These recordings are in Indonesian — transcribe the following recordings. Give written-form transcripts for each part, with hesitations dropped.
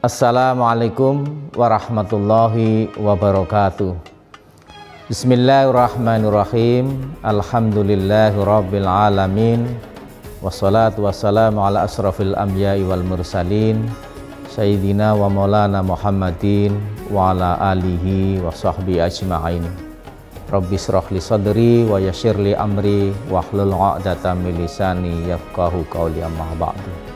Assalamualaikum warahmatullahi wabarakatuh. Bismillahirrahmanirrahim. Alhamdulillahirabbil alamin. Wassalatu wassalamu ala asrafil anbiya'i wal mursalin Sayyidina wa maulana Muhammadin wa ala alihi wa sahbihi ajma'in. Rabbi shrah li sadri wa yassir li amri wahlul 'uqdatam min lisani yafqahu qawli, amma ba'du.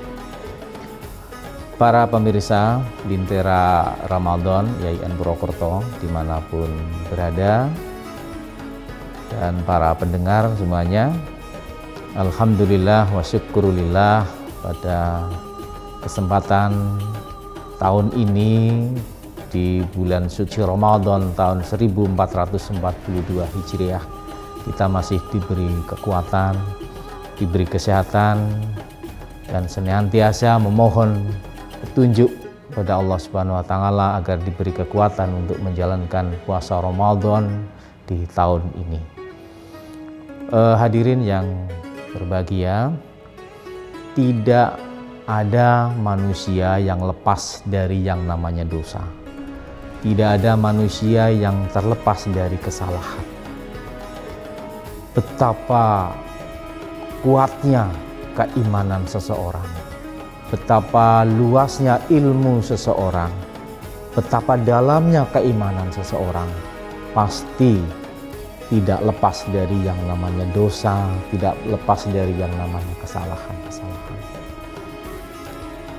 Para pemirsa Lintera Ramadan YAIN Purwokerto dimanapun berada, dan para pendengar semuanya, alhamdulillah wa syukurulillah, pada kesempatan tahun ini di bulan suci Ramadan tahun 1442 Hijriah, kita masih diberi kekuatan, diberi kesehatan, dan senantiasa memohon petunjuk pada Allah Subhanahu wa taala agar diberi kekuatan untuk menjalankan puasa Ramadan di tahun ini. Hadirin yang berbahagia, tidak ada manusia yang lepas dari yang namanya dosa. Tidak ada manusia yang terlepas dari kesalahan. Betapa kuatnya keimanan seseorang, betapa luasnya ilmu seseorang, betapa dalamnya keimanan seseorang, pasti tidak lepas dari yang namanya dosa, tidak lepas dari yang namanya kesalahan-kesalahan.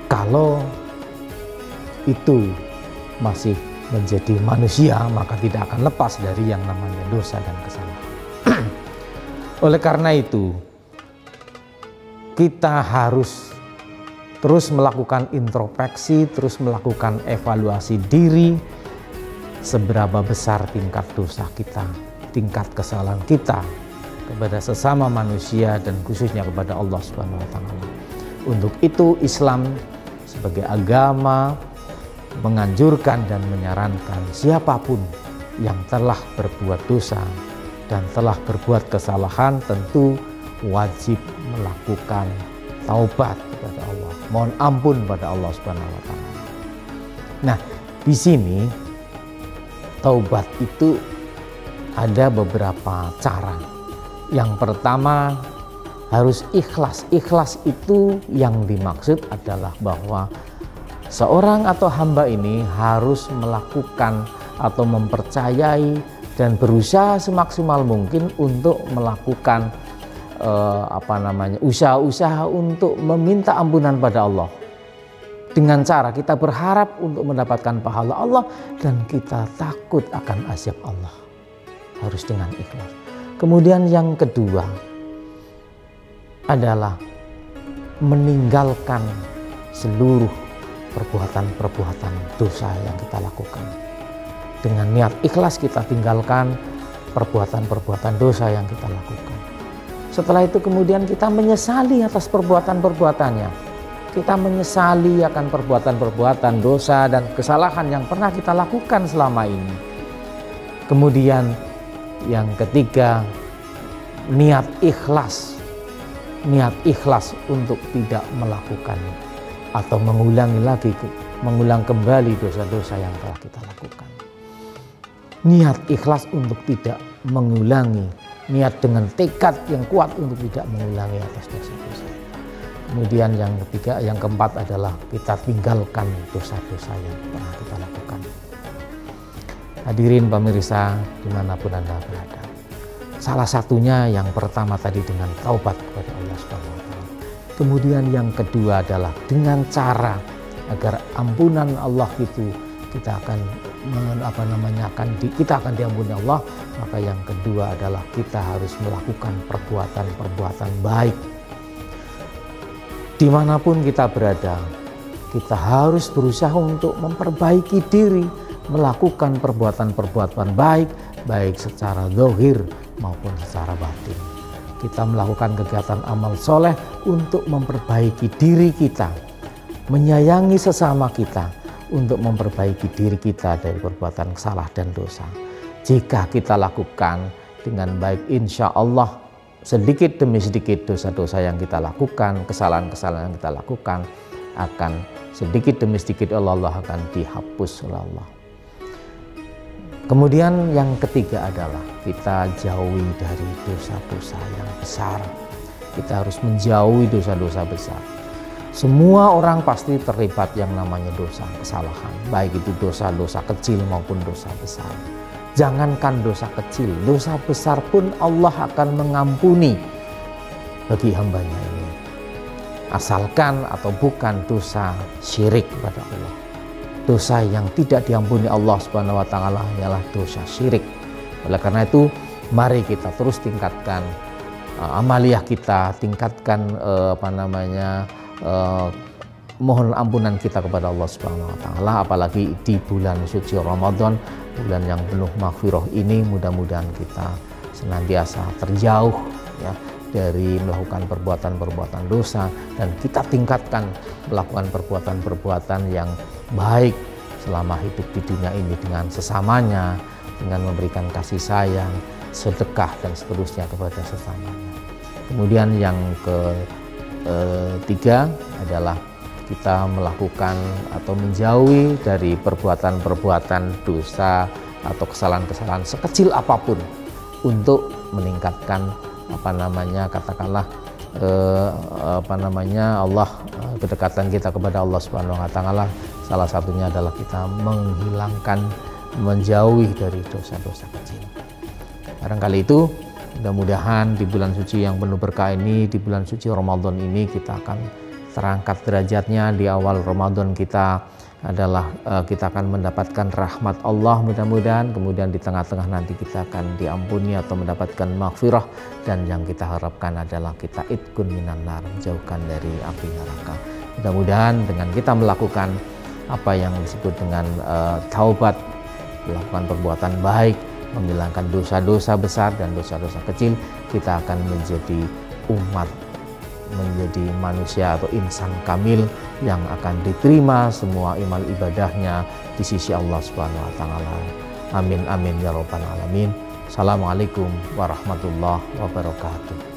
Kalau itu masih menjadi manusia, maka tidak akan lepas dari yang namanya dosa dan kesalahan. Oleh karena itu, kita harus terus melakukan introspeksi, terus melakukan evaluasi diri, seberapa besar tingkat dosa kita, tingkat kesalahan kita kepada sesama manusia dan khususnya kepada Allah Subhanahu wa taala. Untuk itu Islam sebagai agama menganjurkan dan menyarankan siapapun yang telah berbuat dosa dan telah berbuat kesalahan tentu wajib melakukan taubat kepada Allah, mohon ampun pada Allah Subhanahu wa taala. Nah, di sini taubat itu ada beberapa cara. Yang pertama harus ikhlas. Ikhlas itu yang dimaksud adalah bahwa seorang atau hamba ini harus melakukan atau mempercayai dan berusaha semaksimal mungkin untuk melakukan usaha-usaha untuk meminta ampunan pada Allah, dengan cara kita berharap untuk mendapatkan pahala Allah dan kita takut akan azab Allah, harus dengan ikhlas. Kemudian yang kedua adalah meninggalkan seluruh perbuatan-perbuatan dosa yang kita lakukan. Dengan niat ikhlas kita tinggalkan perbuatan-perbuatan dosa yang kita lakukan. Setelah itu kemudian kita menyesali atas perbuatan-perbuatannya. Kita menyesali akan perbuatan-perbuatan dosa dan kesalahan yang pernah kita lakukan selama ini. Kemudian yang ketiga, niat ikhlas. Niat ikhlas untuk tidak melakukan atau mengulang kembali dosa-dosa yang telah kita lakukan. Niat ikhlas untuk tidak mengulangi, niat dengan tekad yang kuat untuk tidak mengulangi atas dosa-dosa. Kemudian yang ketiga, yang keempat adalah kita tinggalkan dosa-dosa yang pernah kita lakukan. Hadirin pemirsa dimanapun Anda berada, salah satunya yang pertama tadi dengan taubat kepada Allah Subhanahu wa taala. Kemudian yang kedua adalah dengan cara agar ampunan Allah itu kita akan diampuni Allah. Maka yang kedua adalah kita harus melakukan perbuatan-perbuatan baik. Dimanapun kita berada, kita harus berusaha untuk memperbaiki diri, melakukan perbuatan-perbuatan baik, baik secara zahir maupun secara batin. Kita melakukan kegiatan amal soleh untuk memperbaiki diri kita, menyayangi sesama kita, untuk memperbaiki diri kita dari perbuatan salah dan dosa. Jika kita lakukan dengan baik, insya Allah sedikit demi sedikit dosa-dosa yang kita lakukan, kesalahan-kesalahan yang kita lakukan akan sedikit demi sedikit Allah akan dihapus oleh Allah. Kemudian yang ketiga adalah kita jauhi dari dosa-dosa yang besar. Kita harus menjauhi dosa-dosa besar. Semua orang pasti terlibat yang namanya dosa, kesalahan. Baik itu dosa-dosa kecil maupun dosa besar. Jangankan dosa kecil, dosa besar pun Allah akan mengampuni bagi hambanya ini. Asalkan atau bukan dosa syirik kepada Allah. Dosa yang tidak diampuni Allah Subhanahu wa taala ialah dosa syirik. Oleh karena itu, mari kita terus tingkatkan amaliyah kita, tingkatkan mohon ampunan kita kepada Allah Subhanahu wa taala, apalagi di bulan suci Ramadan, bulan yang penuh maghfirah ini. Mudah-mudahan kita senantiasa terjauh ya dari melakukan perbuatan-perbuatan dosa, dan kita tingkatkan melakukan perbuatan-perbuatan yang baik selama hidup di dunia ini dengan sesamanya, dengan memberikan kasih sayang, sedekah dan seterusnya kepada sesamanya. Kemudian yang ketiga adalah kita melakukan atau menjauhi dari perbuatan-perbuatan dosa atau kesalahan-kesalahan sekecil apapun untuk meningkatkan Allah, kedekatan kita kepada Allah Subhanahu wa taala. Salah satunya adalah kita menjauhi dari dosa-dosa kecil. Barangkali itu, mudah-mudahan di bulan suci yang penuh berkah ini, di bulan suci Ramadan ini, kita akan terangkat derajatnya. Di awal Ramadan kita akan mendapatkan rahmat Allah mudah-mudahan, kemudian di tengah-tengah nanti kita akan diampuni atau mendapatkan maghfirah, dan yang kita harapkan adalah kita itqun minan nar, jauhkan dari api neraka. Mudah-mudahan dengan kita melakukan apa yang disebut dengan taubat, melakukan perbuatan baik, menghilangkan dosa-dosa besar dan dosa-dosa kecil, kita akan menjadi manusia atau insan kamil yang akan diterima semua amal ibadahnya di sisi Allah Subhanahu wa taala. Amin amin ya rabbal alamin. Assalamualaikum warahmatullahi wabarakatuh.